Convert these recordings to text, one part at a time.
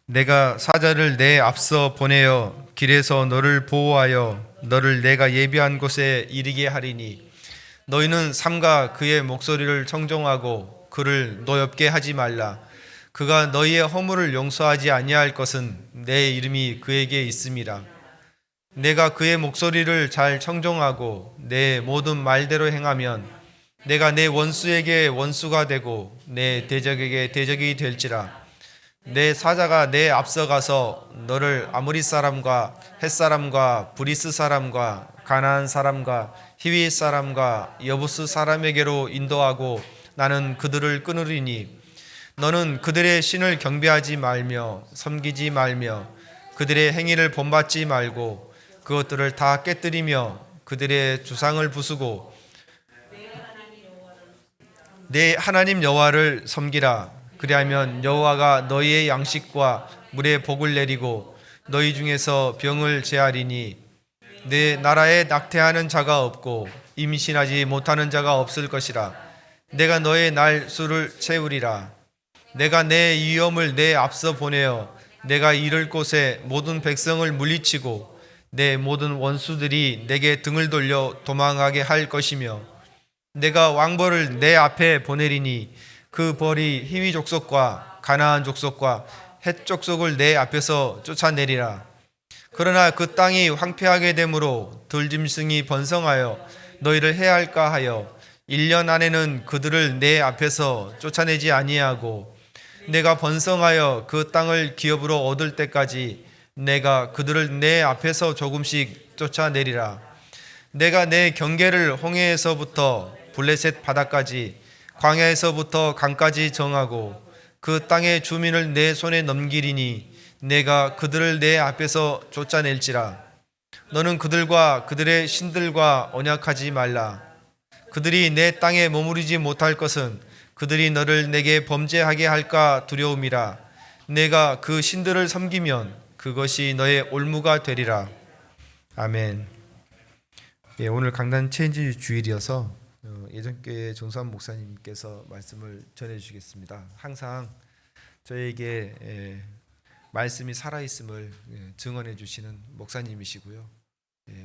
내가 사자를 내 앞서 보내어 길에서 너를 보호하여 너를 내가 예비한 곳에 이르게 하리니 너희는 삼가 그의 목소리를 청종하고 그를 노엽게 하지 말라. 그가 너희의 허물을 용서하지 아니할 것은 내 이름이 그에게 있음이라. 내가 그의 목소리를 잘 청종하고 내 모든 말대로 행하면 내가 내 원수에게 원수가 되고 내 대적에게 대적이 될지라. 내 사자가 내 앞서가서 너를 아모리 사람과 헷 사람과 브리스 사람과 가나안 사람과 히위 사람과 여부스 사람에게로 인도하고 나는 그들을 끊으리니 너는 그들의 신을 경배하지 말며 섬기지 말며 그들의 행위를 본받지 말고 그것들을 다 깨뜨리며 그들의 주상을 부수고 내 하나님 여호와를 섬기라. 그리하면 여호와가 너희의 양식과 물의 복을 내리고 너희 중에서 병을 제하리니 내 나라에 낙태하는 자가 없고 임신하지 못하는 자가 없을 것이라. 내가 너의 날 수를 채우리라. 내가 내 위엄을 내 앞서 보내어 내가 이를 곳에 모든 백성을 물리치고 내 모든 원수들이 내게 등을 돌려 도망하게 할 것이며 내가 왕벌을 내 앞에 보내리니 그 벌이 히위 족속과 가나안 족속과 헷 족속을 내 앞에서 쫓아내리라. 그러나 그 땅이 황폐하게 되므로 들짐승이 번성하여 너희를 해할까 하여 1년 안에는 그들을 내 앞에서 쫓아내지 아니하고 내가 번성하여 그 땅을 기업으로 얻을 때까지 내가 그들을 내 앞에서 조금씩 쫓아내리라. 내가 내 경계를 홍해에서부터 블레셋 바다까지 광야에서부터 강까지 정하고 그 땅의 주민을 내 손에 넘기리니 내가 그들을 내 앞에서 쫓아낼지라. 너는 그들과 그들의 신들과 언약하지 말라. 그들이 내 땅에 머무르지 못할 것은 그들이 너를 내게 범죄하게 할까 두려움이라. 내가 그 신들을 섬기면 그것이 너의 올무가 되리라. 아멘. 오늘 강단 체인지 주일이어서 예전교회 정수환 목사님께서 말씀을 전해주시겠습니다. 항상 저에게 말씀이 살아있음을 증언해 주시는 목사님이시고요.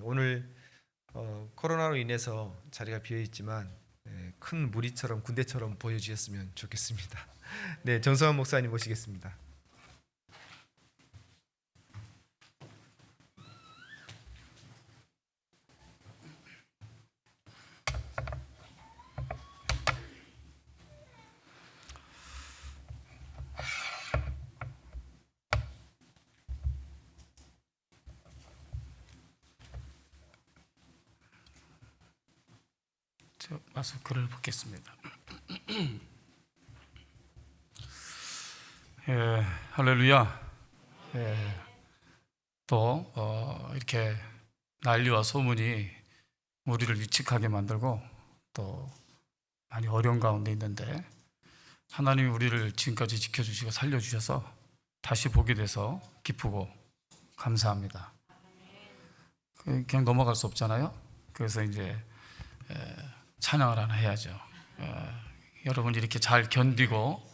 오늘 코로나로 인해서 자리가 비어있지만 큰 무리처럼 군대처럼 보여주셨으면 좋겠습니다. 네, 정수환 목사님 모시겠습니다. 마스크를 벗겠습니다. 할렐루야. 또 이렇게 난리와 소문이 우리를 위축하게 만들고 또 많이 어려운 가운데 있는데 하나님이 우리를 지금까지 지켜주시고 살려주셔서 다시 보게 돼서 기쁘고 감사합니다. 그냥 넘어갈 수 없잖아요. 그래서 이제 찬양을 하나 해야죠. 여러분 이렇게 잘 견디고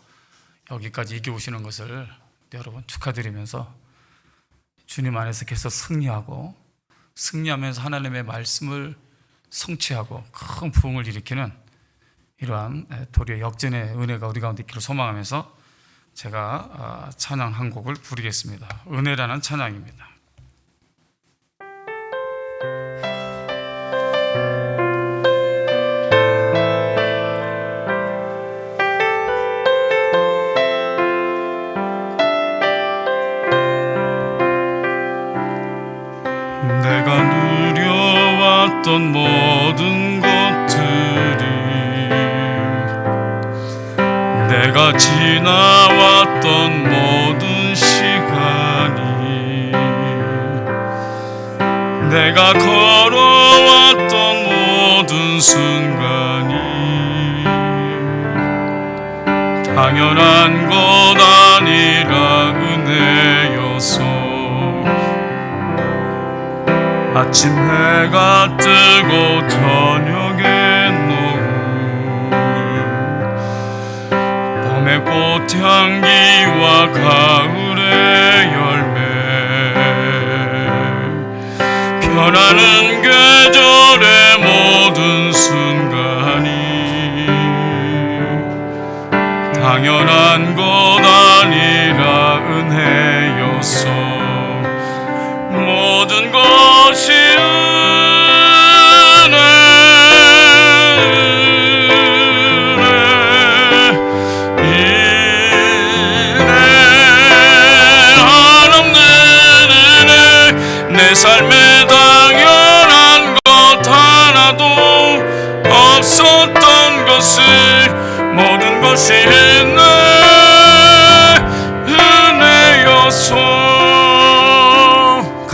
여기까지 이겨오시는 것을 여러분 축하드리면서 주님 안에서 계속 승리하면서 하나님의 말씀을 성취하고 큰 부흥을 일으키는 이러한 도리어 역전의 은혜가 우리 가운데 있기를 소망하면서 제가 찬양 한 곡을 부르겠습니다. 은혜라는 찬양입니다. 내가 누려왔던 모든 것들이 내가 지나왔던 모든 시간이 내가 걸어왔던 모든 순간이 당연한 것 아니라 은혜여서 아침 해가 뜨고 저녁에 노을 봄의 꽃향기와 가을의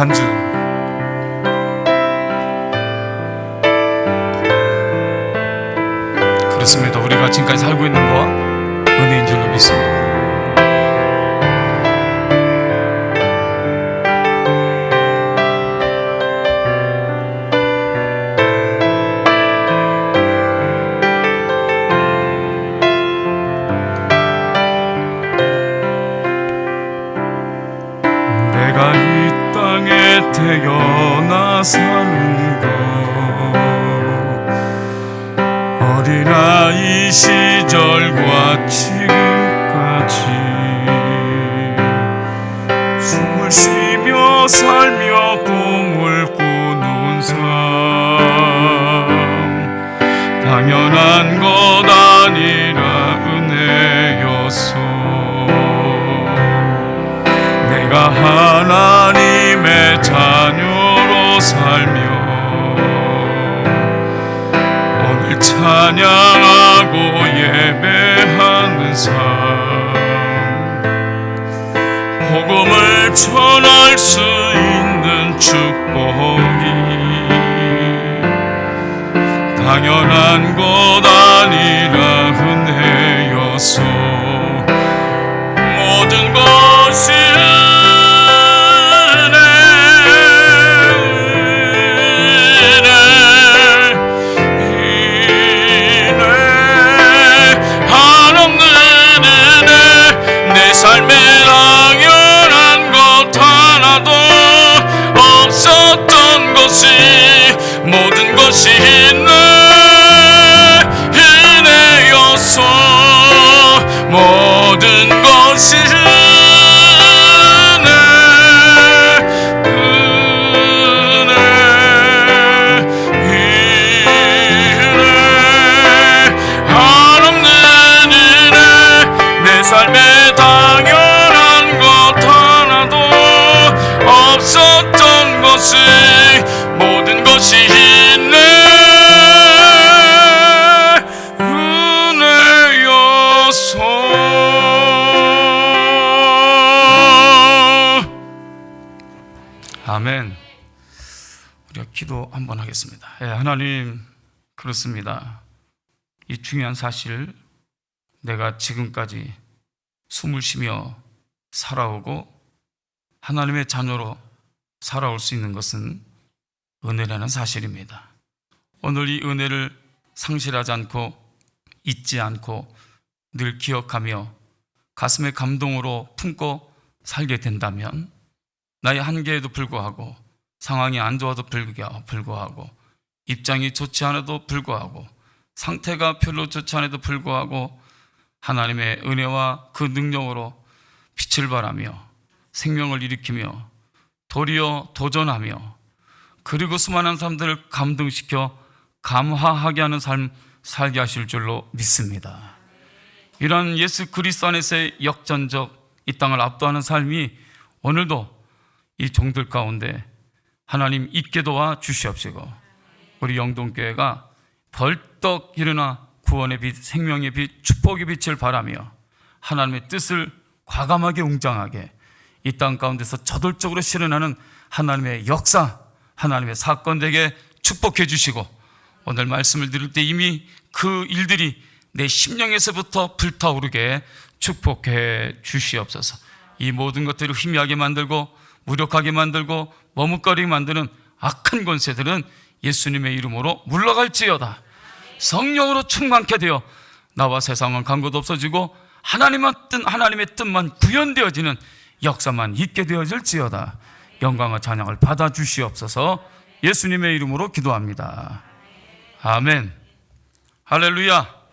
약한 주, 그렇습니다. 우리가 지금까지 살고 있는 거 은혜인 줄로 믿습니다. 내가 이 땅에 태어나 사는 것, 어린아이 시절과 지금까지 숨을 쉬며 살며 꿈을 꾸는 삶, 당연한 것 아니라 은혜였소. 내가 하나님의 자녀로 살며 오늘 찬양하고 예배하는 삶, 복음을 전할 수 있는 축복이 당연한 것 아니라 은혜였소. 모든 것이 삶에 당연한 것 하나도 없었던 것이 모든 것이 은혜였소. 모든 것이 삶에 당연한 것 하나도 없었던 것이 모든 것이 은혜였소. 아멘. 우리가 기도 한번 하겠습니다. 하나님, 그렇습니다. 이 중요한 사실, 내가 지금까지 숨을 쉬며 살아오고 하나님의 자녀로 살아올 수 있는 것은 은혜라는 사실입니다. 오늘 이 은혜를 상실하지 않고 잊지 않고 늘 기억하며 가슴의 감동으로 품고 살게 된다면 나의 한계에도 불구하고, 상황이 안 좋아도 불구하고, 입장이 좋지 않아도 불구하고, 상태가 별로 좋지 않아도 불구하고 하나님의 은혜와 그 능력으로 빛을 발하며 생명을 일으키며 도리어 도전하며, 그리고 수많은 사람들을 감동시켜 감화하게 하는 삶 살게 하실 줄로 믿습니다. 이런 예수 그리스도 안에서의 역전적 이 땅을 압도하는 삶이 오늘도 이 종들 가운데 하나님 있게 도와 주시옵시고, 우리 영동교회가 벌떡 일어나 구원의 빛, 생명의 빛, 축복의 빛을 바라며 하나님의 뜻을 과감하게 웅장하게 이 땅 가운데서 저돌적으로 실현하는 하나님의 역사, 하나님의 사건 되게 축복해 주시고, 오늘 말씀을 들을 때 이미 그 일들이 내 심령에서부터 불타오르게 축복해 주시옵소서. 이 모든 것들을 희미하게 만들고 무력하게 만들고 머뭇거리게 만드는 악한 권세들은 예수님의 이름으로 물러갈지어다. 성령으로 충만케 되어 나와 세상은 간것도 없어지고 하나님의 뜻만 구현되어지는 역사만 있게 되어질지어다. 영광과 찬양을 받아주시옵소서. 예수님의 이름으로 기도합니다. 아멘. 할렐루야.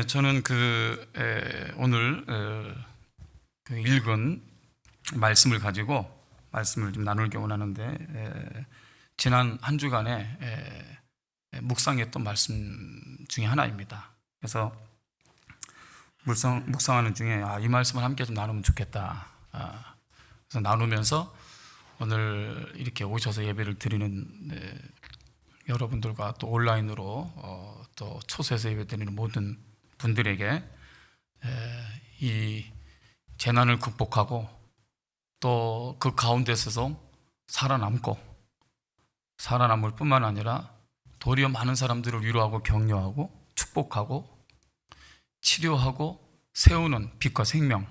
저는 오늘 읽은 말씀을 가지고 말씀을 좀 나누기 원하는데, 지난 한 주간에 묵상했던 말씀 중에 하나입니다. 그래서 묵상하는 중에 이 말씀을 함께 좀 나누면 좋겠다. 그래서 나누면서 오늘 이렇게 오셔서 예배를 드리는 여러분들과 또 온라인으로 또 초소에서 예배드리는 모든 분들에게 이 재난을 극복하고 또 그 가운데서도 살아남을 뿐만 아니라 도리어 많은 사람들을 위로하고 격려하고 축복하고 치료하고 세우는 빛과 생명,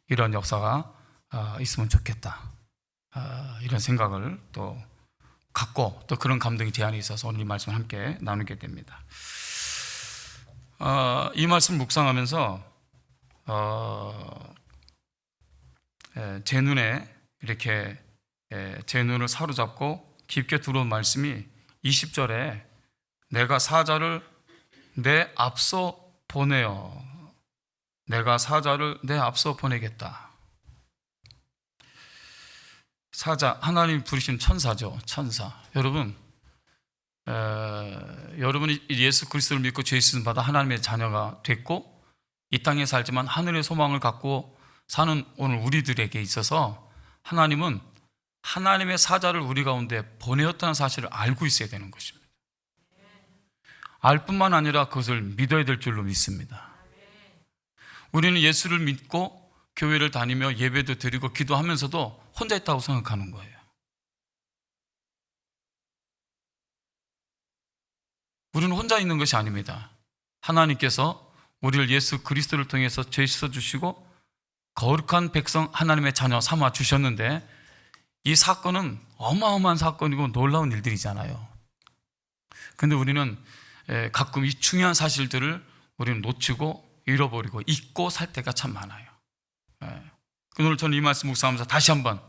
이런 역사가 있으면 좋겠다, 이런 생각을 또 갖고 또 그런 감동이 제안이 있어서 오늘 이 말씀을 함께 나누게 됩니다. 이 말씀 묵상하면서 제 눈에 이렇게 제 눈을 사로잡고 깊게 들어온 말씀이 20절에 내가 사자를 내 앞서 보내어, 내가 사자를 내 앞서 보내겠다. 사자, 하나님 부르신 천사죠. 천사. 여러분, 여러분이 예수 그리스도를 믿고 죄 씻음 받아 하나님의 자녀가 됐고 이 땅에 살지만 하늘의 소망을 갖고 사는 오늘 우리들에게 있어서 하나님은 하나님의 사자를 우리 가운데 보내었다는 사실을 알고 있어야 되는 것입니다. 알 뿐만 아니라 그것을 믿어야 될 줄로 믿습니다. 우리는 예수를 믿고 교회를 다니며 예배도 드리고 기도하면서도 혼자 있다고 생각하는 거예요. 우리는 혼자 있는 것이 아닙니다. 하나님께서 우리를 예수 그리스도를 통해서 죄 씻어주시고 거룩한 백성 하나님의 자녀 삼아 주셨는데 이 사건은 어마어마한 사건이고 놀라운 일들이잖아요. 그런데 우리는 가끔 이 중요한 사실들을 우리는 놓치고 잃어버리고 잊고 살 때가 참 많아요. 오늘 저는 이 말씀 묵상하면서 다시 한번,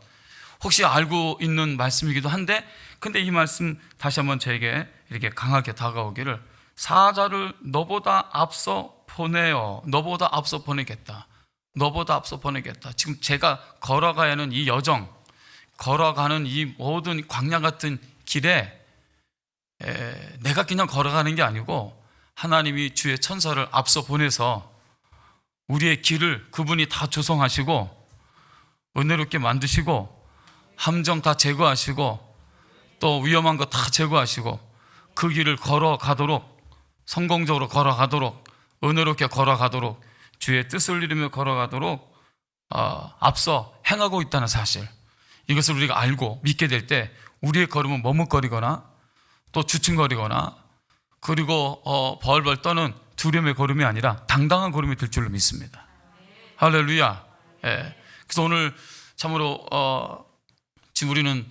혹시 알고 있는 말씀이기도 한데 근데 이 말씀 다시 한번 저에게 이렇게 강하게 다가오기를, 사자를 너보다 앞서 보내어, 너보다 앞서 보내겠다, 너보다 앞서 보내겠다. 지금 제가 걸어가야 하는 이 여정, 걸어가는 이 모든 광야 같은 길에 내가 그냥 걸어가는 게 아니고 하나님이 주의 천사를 앞서 보내서 우리의 길을 그분이 다 조성하시고 은혜롭게 만드시고 함정 다 제거하시고 또 위험한 거 다 제거하시고 그 길을 걸어가도록, 성공적으로 걸어가도록, 은혜롭게 걸어가도록, 주의 뜻을 이루며 걸어가도록 앞서 행하고 있다는 사실, 이것을 우리가 알고 믿게 될 때 우리의 걸음은 머뭇거리거나 또 주춤거리거나 그리고 벌벌 떠는 두려움의 걸음이 아니라 당당한 걸음이 될 줄로 믿습니다. 할렐루야. 그래서 오늘 참으로 지금 우리는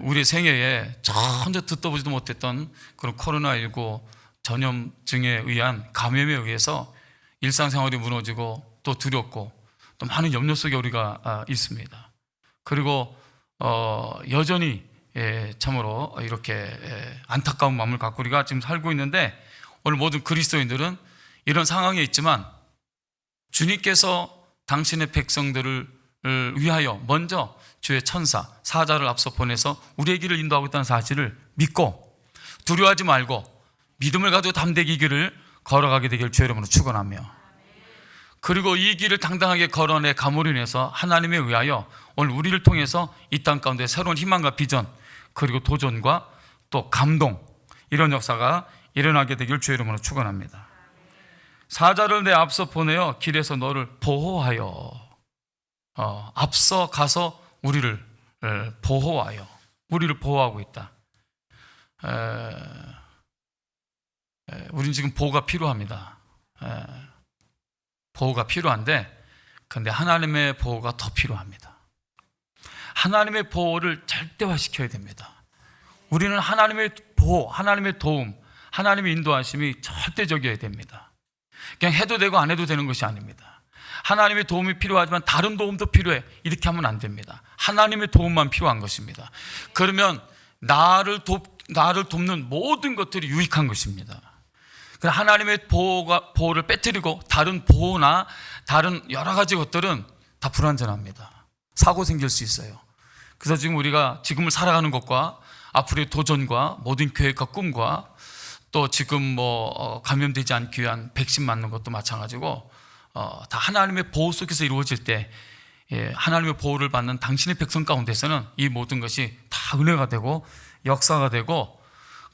우리 생애에 전혀 듣도 보지도 못했던 그런 코로나19 전염증에 의한 감염에 의해서 일상생활이 무너지고 또 두렵고 또 많은 염려 속에 우리가 있습니다. 그리고 여전히 참으로 이렇게 안타까운 마음을 갖고 우리가 지금 살고 있는데, 오늘 모든 그리스도인들은 이런 상황에 있지만 주님께서 당신의 백성들을 위하여 먼저 주의 천사, 사자를 앞서 보내서 우리의 길을 인도하고 있다는 사실을 믿고 두려워하지 말고 믿음을 가지고 담대히 이 길을 걸어가게 되길 주의 이름으로 축원하며, 그리고 이 길을 당당하게 걸어내 감으로 인해서 하나님에 의하여 오늘 우리를 통해서 이 땅 가운데 새로운 희망과 비전, 그리고 도전과 또 감동, 이런 역사가 일어나게 되길 주의 이름으로 축원합니다. 사자를 내 앞서 보내어 길에서 너를 보호하여, 앞서 가서 우리를 보호하여, 우리를 보호하고 있다. 우리는 지금 보호가 필요합니다. 보호가 필요한데, 근데 하나님의 보호가 더 필요합니다. 하나님의 보호를 절대화시켜야 됩니다. 우리는 하나님의 보호, 하나님의 도움, 하나님의 인도하심이 절대적이어야 됩니다. 그냥 해도 되고 안 해도 되는 것이 아닙니다. 하나님의 도움이 필요하지만 다른 도움도 필요해, 이렇게 하면 안 됩니다. 하나님의 도움만 필요한 것입니다. 그러면 나를 돕는 모든 것들이 유익한 것입니다. 하나님의 보호를 빼뜨리고 다른 보호나 다른 여러 가지 것들은 다 불완전합니다. 사고 생길 수 있어요. 그래서 지금 우리가 지금을 살아가는 것과 앞으로의 도전과 모든 계획과 꿈과 또 지금 감염되지 않기 위한 백신 맞는 것도 마찬가지고 다 하나님의 보호 속에서 이루어질 때 하나님의 보호를 받는 당신의 백성 가운데서는 이 모든 것이 다 은혜가 되고 역사가 되고,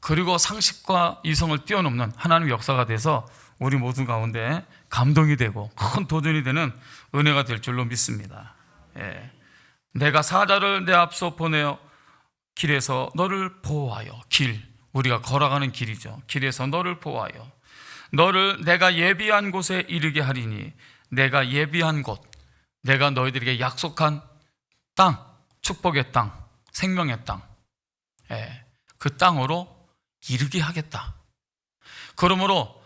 그리고 상식과 이성을 뛰어넘는 하나님의 역사가 돼서 우리 모두 가운데 감동이 되고 큰 도전이 되는 은혜가 될 줄로 믿습니다. 예. 내가 사자를 내 앞서 보내어 길에서 너를 보호하여, 길, 우리가 걸어가는 길이죠. 길에서 너를 보호하여 너를 내가 예비한 곳에 이르게 하리니, 내가 예비한 곳, 내가 너희들에게 약속한 땅, 축복의 땅, 생명의 땅, 그 땅으로 이르게 하겠다. 그러므로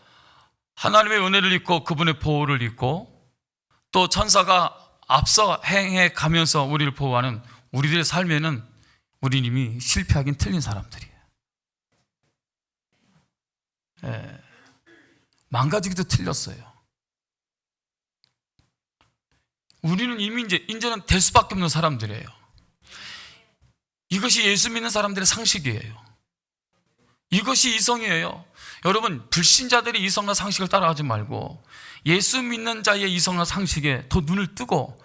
하나님의 은혜를 입고 그분의 보호를 입고 또 천사가 앞서 행해 가면서 우리를 보호하는 우리들의 삶에는 우리는 이미 실패하긴 틀린 사람들이에요. 망가지기도 틀렸어요. 우리는 이미 이제는 될 수밖에 없는 사람들이에요. 이것이 예수 믿는 사람들의 상식이에요. 이것이 이성이에요. 여러분, 불신자들이 이성과 상식을 따라가지 말고 예수 믿는 자의 이성과 상식에 더 눈을 뜨고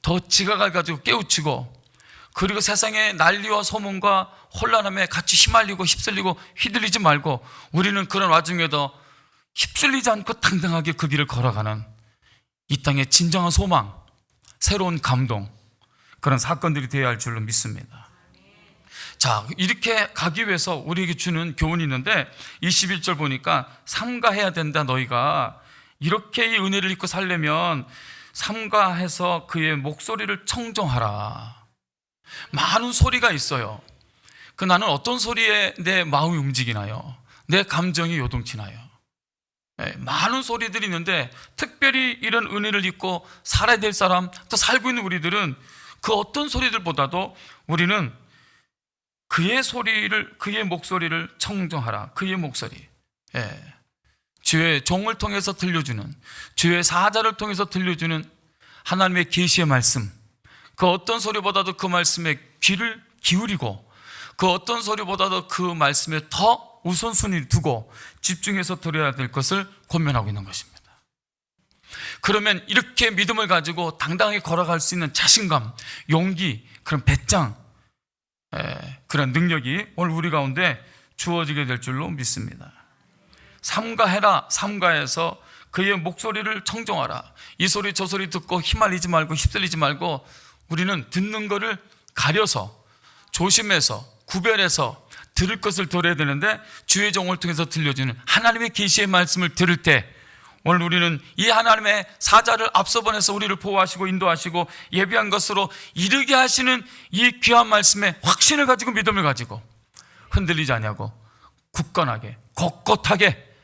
더 지각을 가지고 깨우치고, 그리고 세상의 난리와 소문과 혼란함에 같이 휘말리고 휩쓸리고 휘둘리지 말고, 우리는 그런 와중에도 휩쓸리지 않고 당당하게 그 길을 걸어가는 이 땅의 진정한 소망, 새로운 감동, 그런 사건들이 되어야 할 줄로 믿습니다. 자, 이렇게 가기 위해서 우리에게 주는 교훈이 있는데 21절 보니까 삼가해야 된다. 너희가 이렇게 이 은혜를 입고 살려면 삼가해서 그의 목소리를 청정하라. 많은 소리가 있어요. 그 나는 어떤 소리에 내 마음이 움직이나요? 내 감정이 요동치나요? 많은 소리들이 있는데 특별히 이런 은혜를 입고 살아야 될 사람, 또 살고 있는 우리들은 그 어떤 소리들보다도 우리는 그의 소리를, 그의 목소리를 청정하라. 그의 목소리, 주의 종을 통해서 들려주는, 주의 사자를 통해서 들려주는 하나님의 계시의 말씀, 그 어떤 소리보다도 그 말씀에 귀를 기울이고 그 어떤 소리보다도 그 말씀에 더 우선순위를 두고 집중해서 들어야 될 것을 권면하고 있는 것입니다. 그러면 이렇게 믿음을 가지고 당당하게 걸어갈 수 있는 자신감, 용기, 그런 배짱, 그런 능력이 오늘 우리 가운데 주어지게 될 줄로 믿습니다. 삼가해라. 삼가해서 그의 목소리를 청정하라. 이 소리 저 소리 듣고 휘말리지 말고 휩쓸리지 말고 우리는 듣는 것을 가려서 조심해서 구별해서 들을 것을 들어야 되는데, 주의 종을 통해서 들려주는 하나님의 계시의 말씀을 들을 때 오늘 우리는 이 하나님의 사자를 앞서 보내서 우리를 보호하시고 인도하시고 예비한 것으로 이르게 하시는 이 귀한 말씀에 확신을 가지고 믿음을 가지고 흔들리지 않냐고 굳건하게 꼿꼿하게,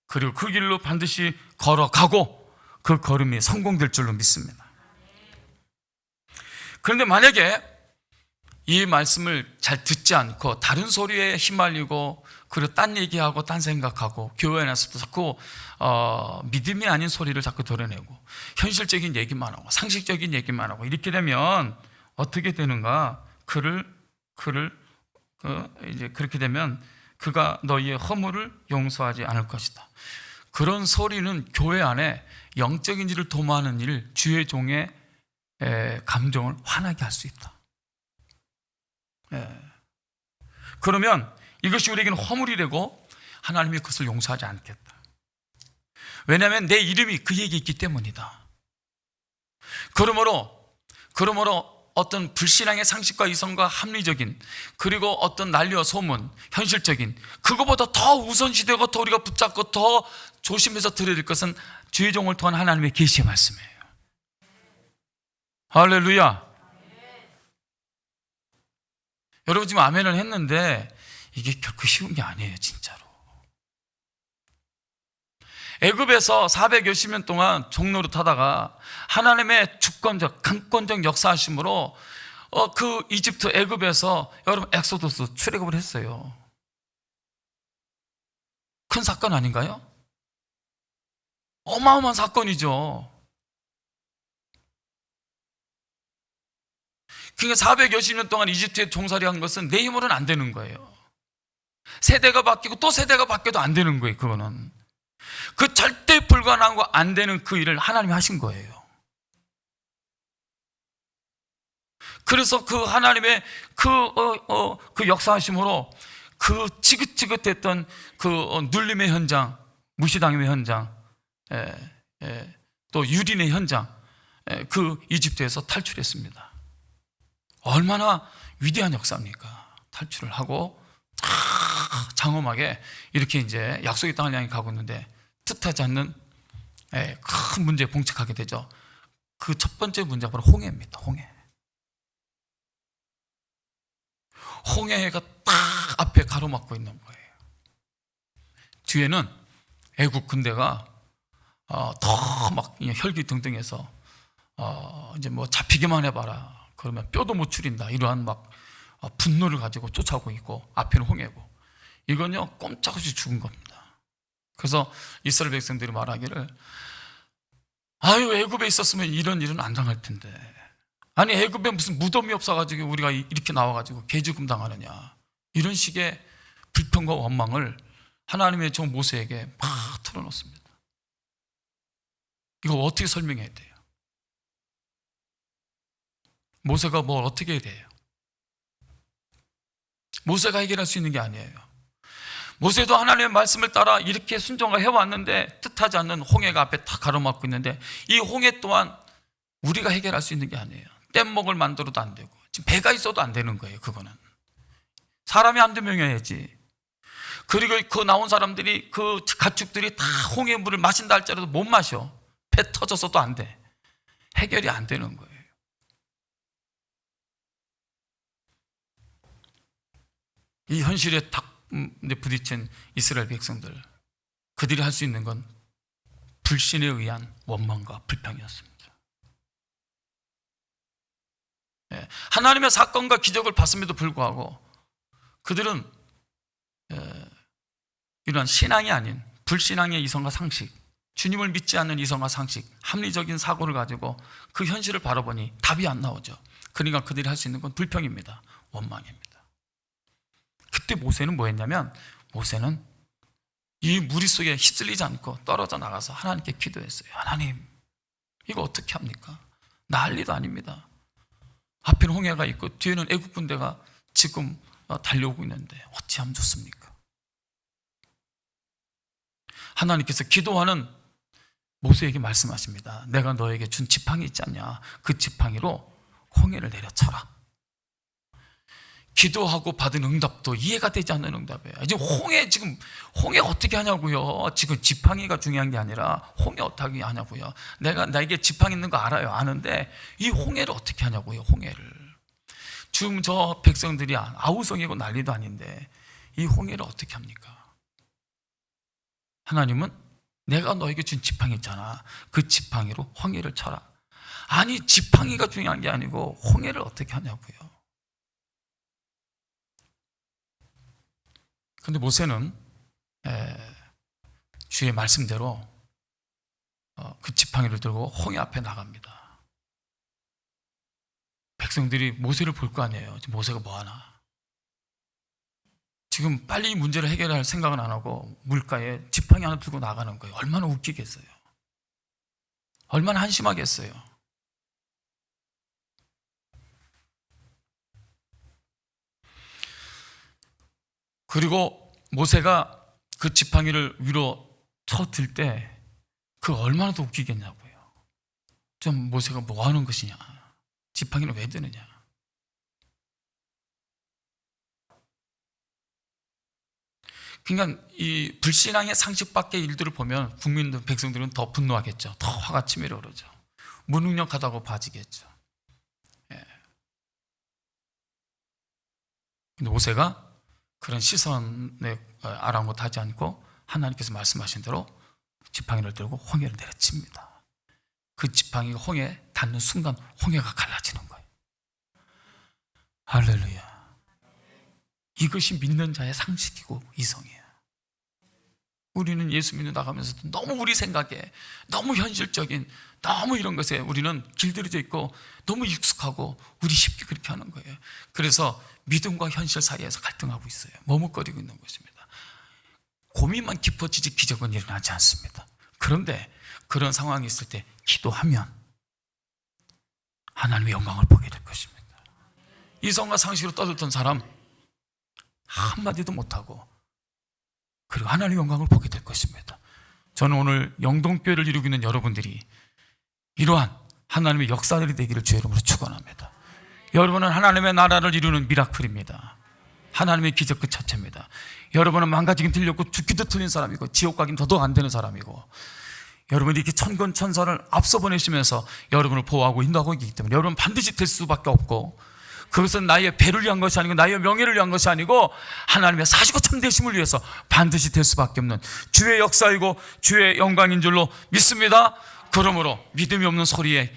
그리고 그 길로 반드시 걸어가고 그 걸음이 성공될 줄로 믿습니다. 그런데 만약에 이 말씀을 잘 듣지 않고 다른 소리에 휘말리고 그리고 딴 얘기하고 딴 생각하고 교회 안에서도 자꾸 믿음이 아닌 소리를 자꾸 드러내고 현실적인 얘기만 하고 상식적인 얘기만 하고 이렇게 되면 어떻게 되는가? 이제 그렇게 되면 그가 너희의 허물을 용서하지 않을 것이다. 그런 소리는 교회 안에 영적인 일을 도모하는 일, 주의 종의 감정을 화나게 할 수 있다. 그러면 이것이 우리에게는 허물이 되고 하나님이 그것을 용서하지 않겠다. 왜냐하면 내 이름이 그에게 있기 때문이다. 그러므로 어떤 불신앙의 상식과 이성과 합리적인, 그리고 어떤 난리와 소문, 현실적인, 그거보다 더 우선시되고 더 우리가 붙잡고 더 조심해서 들어야 될 것은 주의 종을 통한 하나님의 계시의 말씀이에요. 할렐루야. 여러분 지금 아멘을 했는데 이게 결코 쉬운 게 아니에요, 진짜로. 애굽에서 400여십 년 동안 종로로 타다가 하나님의 주권적, 강권적 역사하심으로 그 이집트 애굽에서 여러분 엑소더스 출애굽을 했어요. 큰 사건 아닌가요? 어마어마한 사건이죠. 그러니까 400여십 년 동안 이집트에 종살이 한 것은 내 힘으로는 안 되는 거예요. 세대가 바뀌고 또 세대가 바뀌어도 안 되는 거예요. 그거는 그 절대 불가능하고 안 되는 그 일을 하나님이 하신 거예요. 그래서 그 하나님의 그 역사하심으로 그 지긋지긋했던 그 눌림의 현장, 무시당임의 현장, 또 유린의 현장, 그 이집트에서 탈출했습니다. 얼마나 위대한 역사입니까? 탈출을 하고 장엄하게 이렇게 이제 약속의 땅을 향해 가고 있는데 뜻하지 않는 큰 문제에 봉착하게 되죠. 그 첫 번째 문제가 바로 홍해입니다. 홍해가 딱 앞에 가로막고 있는 거예요. 뒤에는 애국 군대가 더 막 혈기등등해서 이제 뭐 잡히기만 해봐라, 그러면 뼈도 못 추린다, 이러한 막 분노를 가지고 쫓아오고 있고, 앞에는 홍해고, 이건요 꼼짝없이 죽은 겁니다. 그래서 이스라엘 백성들이 말하기를, 아유, 애굽에 있었으면 이런 일은 안 당할 텐데, 아니 애굽에 무슨 무덤이 없어가지고 우리가 이렇게 나와가지고 개죽음 당하느냐, 이런 식의 불평과 원망을 하나님의 종 모세에게 막 털어놓습니다. 이거 어떻게 설명해야 돼요? 모세가 뭘 어떻게 해야 돼요? 모세가 해결할 수 있는 게 아니에요. 모세도 하나님의 말씀을 따라 이렇게 순종을 해왔는데 뜻하지 않는 홍해가 앞에 다 가로막고 있는데, 이 홍해 또한 우리가 해결할 수 있는 게 아니에요. 뗏목을 만들어도 안 되고, 지금 배가 있어도 안 되는 거예요. 그거는 사람이 한두 명이어야지. 그리고 그 나온 사람들이, 그 가축들이 다 홍해 물을 마신다 할지라도 못 마셔. 배 터져서도 안 돼. 해결이 안 되는 거예요. 이 현실에 딱 부딪힌 이스라엘 백성들, 그들이 할 수 있는 건 불신에 의한 원망과 불평이었습니다. 하나님의 사건과 기적을 봤음에도 불구하고 그들은 이러한 신앙이 아닌 불신앙의 이성과 상식, 주님을 믿지 않는 이성과 상식, 합리적인 사고를 가지고 그 현실을 바라보니 답이 안 나오죠. 그러니까 그들이 할 수 있는 건 불평입니다. 원망입니다. 그때 모세는 뭐 했냐면, 모세는 이 무리 속에 휩쓸리지 않고 떨어져 나가서 하나님께 기도했어요. 하나님, 이거 어떻게 합니까? 난리도 아닙니다. 앞에는 홍해가 있고 뒤에는 애국 군대가 지금 달려오고 있는데 어찌하면 좋습니까? 하나님께서 기도하는 모세에게 말씀하십니다. 내가 너에게 준 지팡이 있지 않냐? 그 지팡이로 홍해를 내려쳐라. 기도하고 받은 응답도 이해가 되지 않는 응답이에요. 지금 홍해 어떻게 하냐고요? 지금 지팡이가 중요한 게 아니라 홍해 어떻게 하냐고요? 나에게 지팡이 있는 거 알아요. 아는데 이 홍해를 어떻게 하냐고요? 홍해를. 지금 저 백성들이 아우성이고 난리도 아닌데 이 홍해를 어떻게 합니까? 하나님은 내가 너에게 준 지팡이 있잖아. 그 지팡이로 홍해를 쳐라. 아니, 지팡이가 중요한 게 아니고 홍해를 어떻게 하냐고요? 근데 모세는 주의 말씀대로 그 지팡이를 들고 홍해 앞에 나갑니다. 백성들이 모세를 볼 거 아니에요. 지금 모세가 뭐 하나? 지금 빨리 문제를 해결할 생각은 안 하고 물가에 지팡이 하나 들고 나가는 거예요. 얼마나 웃기겠어요? 얼마나 한심하겠어요? 그리고 모세가 그 지팡이를 위로 쳐들 때 그 얼마나 더 웃기겠냐고요. 좀 모세가 뭐 하는 것이냐, 지팡이를 왜 드느냐. 그러니까 이 불신앙의 상식 밖의 일들을 보면 국민들, 백성들은 더 분노하겠죠. 더 화가 치밀어 오르죠. 무능력하다고 봐지겠죠. 근데 모세가 그런 시선에 아랑곳하지 않고 하나님께서 말씀하신 대로 지팡이를 들고 홍해를 내려칩니다. 그 지팡이가 홍해에 닿는 순간 홍해가 갈라지는 거예요. 할렐루야. 이것이 믿는 자의 상식이고 이성이에요. 우리는 예수 믿는 나가면서도 너무 우리 생각에, 너무 현실적인, 너무 이런 것에 우리는 길들여져 있고 너무 익숙하고 우리 쉽게 그렇게 하는 거예요. 그래서 믿음과 현실 사이에서 갈등하고 있어요. 머뭇거리고 있는 것입니다. 고민만 깊어지지 기적은 일어나지 않습니다. 그런데 그런 상황이 있을 때 기도하면 하나님의 영광을 보게 될 것입니다. 이성과 상식으로 떠들던 사람 한마디도 못하고 그리고 하나님의 영광을 보게 될 것입니다. 저는 오늘 영동교회를 이루고 있는 여러분들이 이러한 하나님의 역사들이 되기를 주의 이름으로 축원합니다. 여러분은 하나님의 나라를 이루는 미라클입니다. 하나님의 기적 그 자체입니다. 여러분은 망가지긴 틀렸고 죽기도 틀린 사람이고 지옥 가긴 더더욱 안 되는 사람이고, 여러분이 이렇게 천군천사를 앞서 보내시면서 여러분을 보호하고 인도하고 있기 때문에 여러분 반드시 될 수밖에 없고, 그것은 나의 배를 위한 것이 아니고 나의 명예를 위한 것이 아니고 하나님의 사시고 참되심을 위해서 반드시 될 수밖에 없는 주의 역사이고 주의 영광인 줄로 믿습니다. 그러므로 믿음이 없는 소리에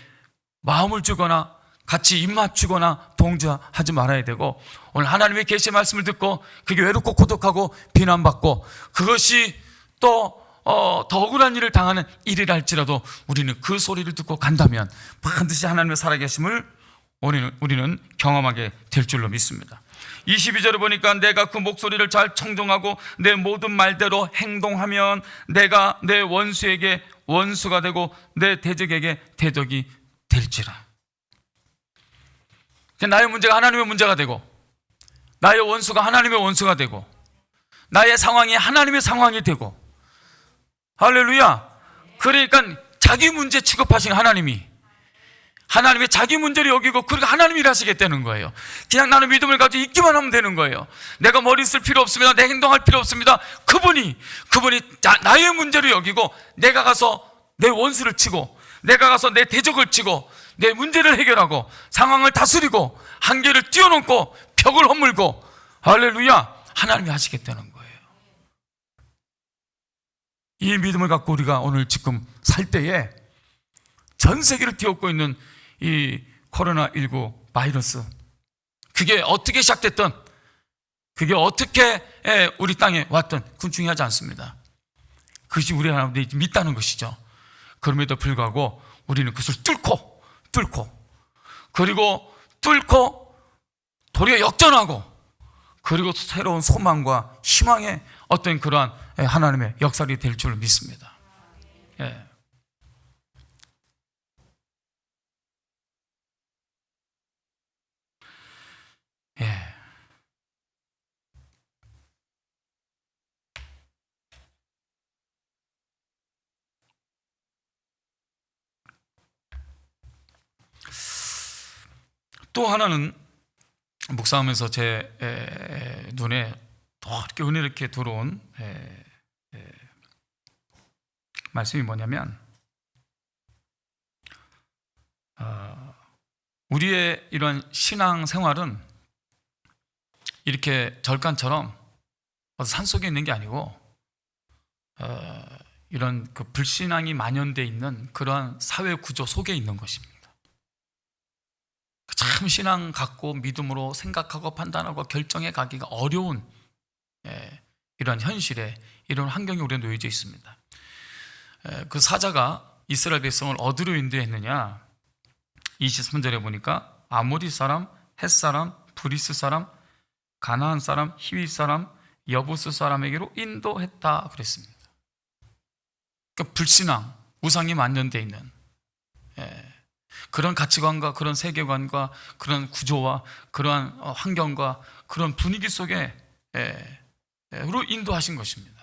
마음을 주거나 같이 입 맞추거나 동조하지 말아야 되고, 오늘 하나님의 계시의 말씀을 듣고 그게 외롭고 고독하고 비난받고 그것이 또 더 억울한 일을 당하는 일이라 할지라도 우리는 그 소리를 듣고 간다면 반드시 하나님의 살아계심을 우리는 경험하게 될 줄로 믿습니다. 22절을 보니까 내가 그 목소리를 잘 청종하고 내 모든 말대로 행동하면 내가 내 원수에게 원수가 되고 내 대적에게 대적이 될지라. 나의 문제가 하나님의 문제가 되고 나의 원수가 하나님의 원수가 되고 나의 상황이 하나님의 상황이 되고, 할렐루야. 그러니까 자기 문제 취급하신 하나님이 하나님의 자기 문제를 여기고 그렇게 하나님이 일하시겠다는 거예요. 그냥 나는 믿음을 가지고 있기만 하면 되는 거예요. 내가 머리 쓸 필요 없습니다. 내 행동할 필요 없습니다. 그분이 나의 문제를 여기고 내가 가서 내 원수를 치고 내가 가서 내 대적을 치고 내 문제를 해결하고 상황을 다스리고 한계를 뛰어넘고 벽을 허물고, 할렐루야, 하나님이 하시겠다는 거예요. 이 믿음을 갖고 우리가 오늘 지금 살 때에 전 세계를 뒤엎고 있는 이 코로나19 바이러스, 그게 어떻게 시작됐든 그게 어떻게 우리 땅에 왔든 그건 중요하지 않습니다. 그것이 우리 하나님이 믿다는 것이죠. 그럼에도 불구하고 우리는 그것을 뚫고 그리고 도리어 역전하고 그리고 새로운 소망과 희망의 어떤 그러한 하나님의 역사가 될 줄 믿습니다. 예. 예. 또 하나는 묵상하면서 제 눈에 더 이렇게 은혜롭게 들어온 말씀이 뭐냐면, 우리의 이런 신앙 생활은 이렇게 절간처럼 산속에 있는 게 아니고 이런 그 불신앙이 만연되어 있는 그러한 사회 구조 속에 있는 것입니다. 참 신앙 갖고 믿음으로 생각하고 판단하고 결정해 가기가 어려운 이런 현실에, 이런 환경에 우리가 놓여져 있습니다. 그 사자가 이스라엘 백성을 어디로 인도했느냐, 23절에 보니까 아모리 사람, 헷 사람, 브리스 사람, 가나안 사람, 히위 사람, 여부스 사람에게로 인도했다 그랬습니다. 그러니까 불신앙, 우상이 만연되어 있는 그런 가치관과 그런 세계관과 그런 구조와 그러한 환경과 그런 분위기 속에 로 인도하신 것입니다.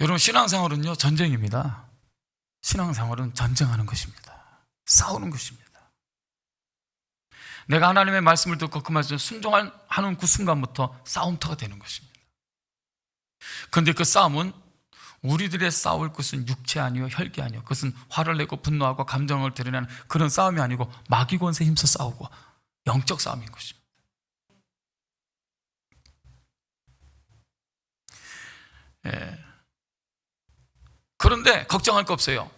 여러분, 신앙생활은요 전쟁입니다. 신앙생활은 전쟁하는 것입니다. 싸우는 것입니다. 내가 하나님의 말씀을 듣고 그 말씀을 순종하는 그 순간부터 싸움터가 되는 것입니다. 그런데 그 싸움은 우리들의 싸울 것은 육체 아니요 혈기 아니요, 그것은 화를 내고 분노하고 감정을 드러내는 그런 싸움이 아니고 마귀 권세에 힘써 싸우고 영적 싸움인 것입니다. 그런데 걱정할 거 없어요.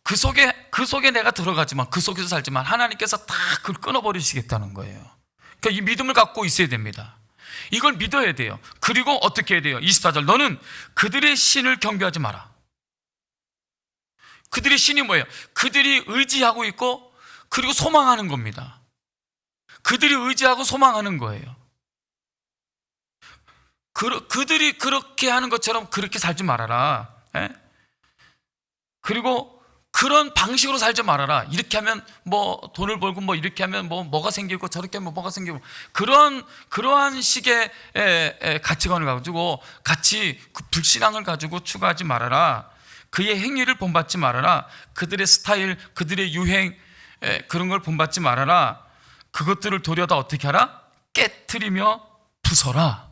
그 속에 내가 들어가지만, 그 속에서 살지만 하나님께서 다 그걸 끊어버리시겠다는 거예요. 그러니까 이 믿음을 갖고 있어야 됩니다. 이걸 믿어야 돼요. 그리고 어떻게 해야 돼요? 24절, 너는 그들의 신을 경배하지 마라. 그들의 신이 뭐예요? 그들이 의지하고 있고 그리고 소망하는 겁니다. 그들이 의지하고 소망하는 거예요. 그들이 그렇게 하는 것처럼 그렇게 살지 말아라. 그리고 그런 방식으로 살지 말아라. 이렇게 하면 뭐 돈을 벌고 뭐 이렇게 하면 뭐가 생기고 저렇게 하면 뭐가 생기고 그러한 식의 가치관을 가지고 같이 그 불신앙을 가지고 추구하지 말아라. 그의 행위를 본받지 말아라. 그들의 스타일, 그들의 유행 그런 걸 본받지 말아라. 그것들을 도리어 다 어떻게 하라? 깨트리며 부숴라.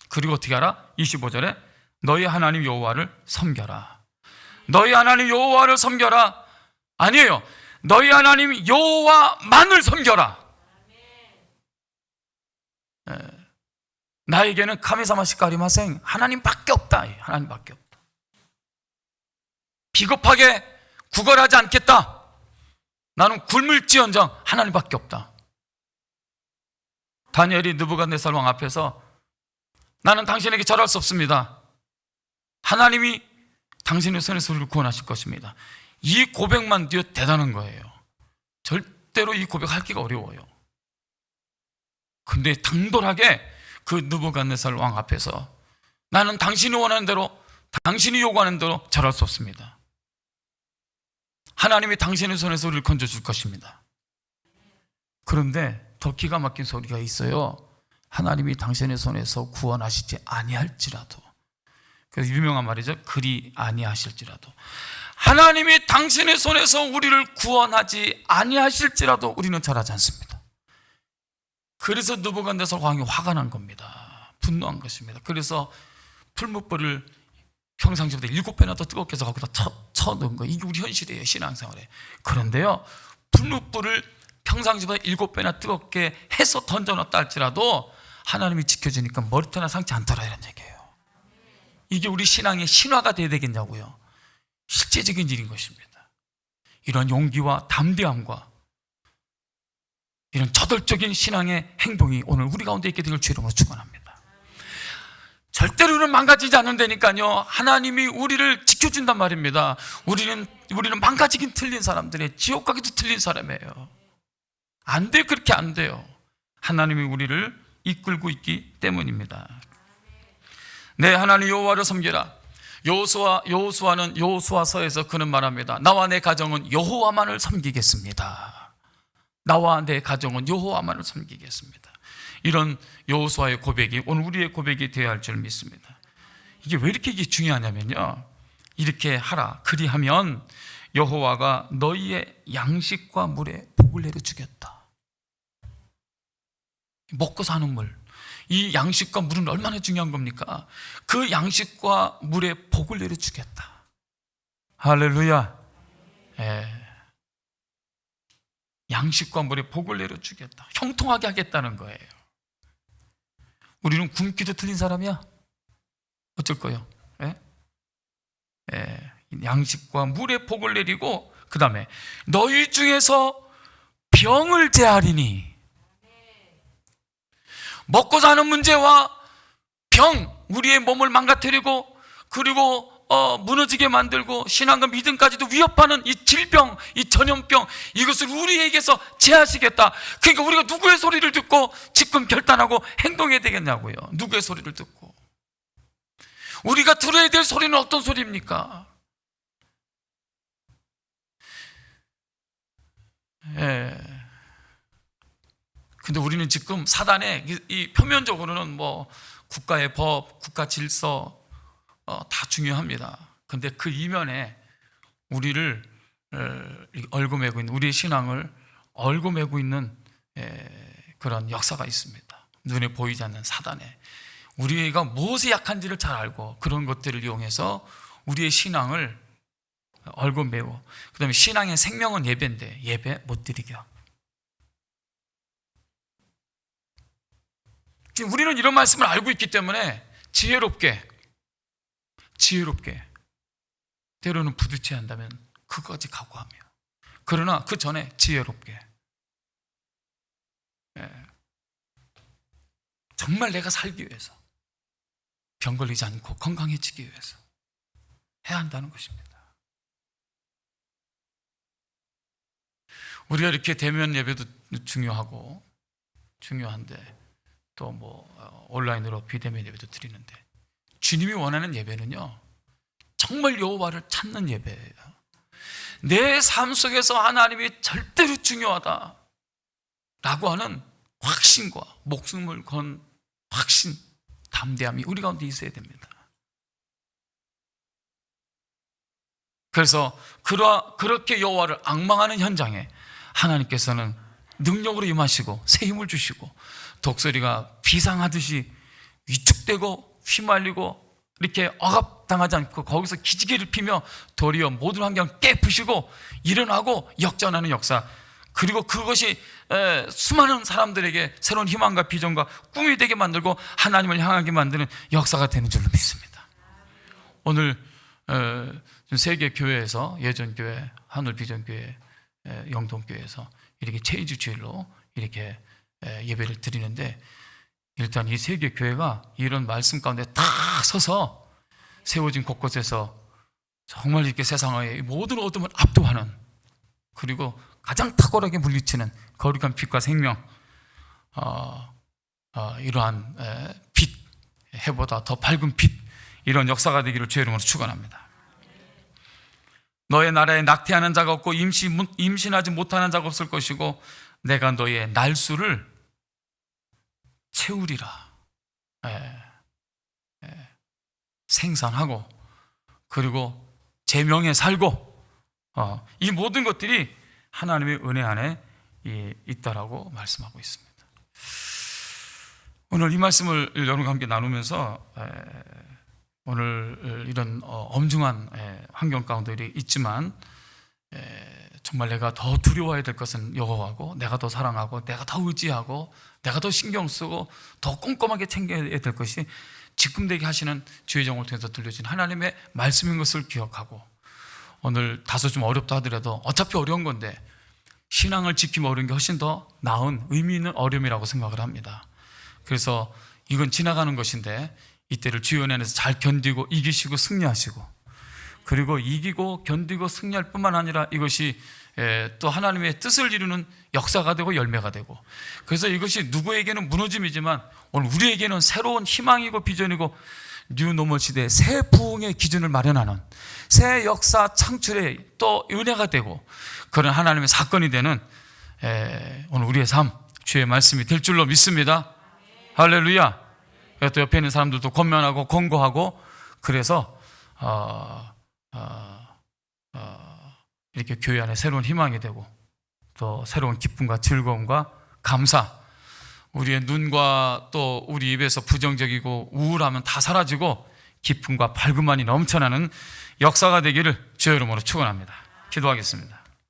그리고 어떻게 하라? 25절에 너희 하나님 여호와를 섬겨라. 너희 하나님 여호와를 섬겨라. 아니에요. 너희 하나님 여호와만을 섬겨라. 나에게는 카미사마시카리마생 하나님밖에 없다. 하나님밖에 없다. 비겁하게 구걸하지 않겠다. 나는 굶을지언정 하나님밖에 없다. 다니엘이 느부갓네살 왕 앞에서 나는 당신에게 절할 수 없습니다. 하나님이 당신의 손에서 우리를 구원하실 것입니다. 이 고백만 뒤에 대단한 거예요. 절대로 이 고백하기가 어려워요. 근데 당돌하게 그 느부갓네살 왕 앞에서 나는 당신이 원하는 대로, 당신이 요구하는 대로 절할 수 없습니다. 하나님이 당신의 손에서 우리를 건져줄 것입니다. 그런데 더 기가 막힌 소리가 있어요. 하나님이 당신의 손에서 구원하시지 아니할지라도, 그래서 유명한 말이죠. 그리 아니하실지라도, 하나님이 당신의 손에서 우리를 구원하지 아니하실지라도 우리는 절하지 않습니다. 그래서 느부갓네살 왕이 화가 난 겁니다. 분노한 것입니다. 그래서 풀무불을 평상시보다 7배나 더 뜨겁게 해서 거기다 쳐넣은 거예요. 이게 우리 현실이에요, 신앙생활에. 그런데요, 풀무불을 평상시보다 7배나 뜨겁게 해서 던져놨다 할지라도 하나님이 지켜주니까 머리털이나 상치 않더라, 이런 얘기예요. 이게 우리 신앙의 신화가 돼야 되겠냐고요. 실제적인 일인 것입니다. 이런 용기와 담대함과 이런 저돌적인 신앙의 행동이 오늘 우리 가운데 있게 되길 주의 이름으로 축원합니다. 절대로는 망가지지 않는다니까요. 하나님이 우리를 지켜준단 말입니다. 우리는 망가지긴 틀린 사람들이에요. 지옥 가기도 틀린 사람이에요. 안 돼요. 그렇게 안 돼요. 하나님이 우리를 이끌고 있기 때문입니다. 네, 하나님 여호와를 섬기라. 여호수아는 여호수아서에서 그는 말합니다. 나와 내 가정은 여호와만을 섬기겠습니다. 나와 내 가정은 여호와만을 섬기겠습니다. 이런 여호수아의 고백이 오늘 우리의 고백이 되어야 할 줄 믿습니다. 이게 왜 이렇게 중요하냐면요, 이렇게 하라. 그리하면 여호와가 너희의 양식과 물에 복을 내려주겠다. 먹고 사는 물, 이 양식과 물은 얼마나 중요한 겁니까? 그 양식과 물에 복을 내려주겠다. 할렐루야. 양식과 물에 복을 내려주겠다. 형통하게 하겠다는 거예요. 우리는 굶기도 틀린 사람이야? 어쩔 거예요? 양식과 물에 복을 내리고, 그 다음에 너희 중에서 병을 제하리니. 먹고 사는 문제와 병, 우리의 몸을 망가뜨리고 그리고 무너지게 만들고 신앙과 믿음까지도 위협하는 이 질병, 이 전염병, 이것을 우리에게서 제하시겠다. 그러니까 우리가 누구의 소리를 듣고 지금 결단하고 행동해야 되겠냐고요. 누구의 소리를 듣고. 우리가 들어야 될 소리는 어떤 소리입니까? 근데 우리는 지금 사단에 이 표면적으로는 뭐 국가의 법, 국가 질서 다 중요합니다. 근데 그 이면에 우리를 얽어매고 있는, 우리의 신앙을 얽어매고 있는 그런 역사가 있습니다. 눈에 보이지 않는 사단에 우리가 무엇에 약한지를 잘 알고 그런 것들을 이용해서 우리의 신앙을 얽어매고, 그 다음에 신앙의 생명은 예배인데 예배 못 드리게 하고. 지금 우리는 이런 말씀을 알고 있기 때문에 지혜롭게 때로는 부딪혀야 한다면 그것까지 각오하며, 그러나 그 전에 지혜롭게 정말 내가 살기 위해서, 병 걸리지 않고 건강해지기 위해서 해야 한다는 것입니다. 우리가 이렇게 대면 예배도 중요한데 또 뭐 온라인으로 비대면 예배도 드리는데 주님이 원하는 예배는요, 정말 여호와를 찾는 예배예요. 내 삶 속에서 하나님이 절대로 중요하다 라고 하는 확신과 목숨을 건 확신, 담대함이 우리 가운데 있어야 됩니다. 그래서 그렇게 여호와를 앙망하는 현장에 하나님께서는 능력으로 임하시고 새 힘을 주시고 독수리가 비상하듯이 위축되고 휘말리고 이렇게 억압당하지 않고 거기서 기지개를 피며 도리어 모든 환경을 깨부시고 일어나고 역전하는 역사, 그리고 그것이 수많은 사람들에게 새로운 희망과 비전과 꿈이 되게 만들고 하나님을 향하게 만드는 역사가 되는 줄로 믿습니다. 오늘 세계 교회에서, 예전 교회, 하늘 비전 교회, 영동교회에서 이렇게 체인지 주일로 이렇게 예배를 드리는데, 일단 이 세계 교회가 이런 말씀 가운데 다 서서 세워진 곳곳에서 정말 이렇게 세상의 모든 어둠을 압도하는, 그리고 가장 탁월하게 물리치는 거룩한 빛과 생명, 이러한 빛, 해보다 더 밝은 빛, 이런 역사가 되기를 주의 이름으로 축원합니다. 너의 나라에 낙태하는 자가 없고 임신하지 못하는 자가 없을 것이고 내가 너의 날수를 채우리라. 생산하고 그리고 제명에 살고, 이 모든 것들이 하나님의 은혜 안에 있다라고 말씀하고 있습니다. 오늘 이 말씀을 여러분과 함께 나누면서 오늘 이런 엄중한 환경 가운데 있지만 정말 내가 더 두려워해야 될 것은 여호와고, 내가 더 사랑하고, 내가 더 의지하고, 내가 더 신경 쓰고 더 꼼꼼하게 챙겨야 될 것이 지금되게 하시는 주의 종을 통해서 들려진 하나님의 말씀인 것을 기억하고, 오늘 다소 좀 어렵다 하더라도 어차피 어려운 건데 신앙을 지키면 어려운 게 훨씬 더 나은 의미 있는 어려움이라고 생각을 합니다. 그래서 이건 지나가는 것인데 이때를 주의 은혜 안에서 잘 견디고 이기시고 승리하시고, 그리고 이기고 견디고 승리할 뿐만 아니라 이것이 또 하나님의 뜻을 이루는 역사가 되고 열매가 되고, 그래서 이것이 누구에게는 무너짐이지만 오늘 우리에게는 새로운 희망이고 비전이고 뉴노멀 시대의 새 부흥의 기준을 마련하는 새 역사 창출의 또 은혜가 되고 그런 하나님의 사건이 되는 오늘 우리의 삶, 주의 말씀이 될 줄로 믿습니다. 할렐루야. 또 옆에 있는 사람들도 권면하고 권고하고, 그래서 이렇게 교회 안에 새로운 희망이 되고 또 새로운 기쁨과 즐거움과 감사, 우리의 눈과 또 우리 입에서 부정적이고 우울함은 다 사라지고 기쁨과 밝음만이 넘쳐나는 역사가 되기를 주의 이름으로 축원합니다. 기도하겠습니다.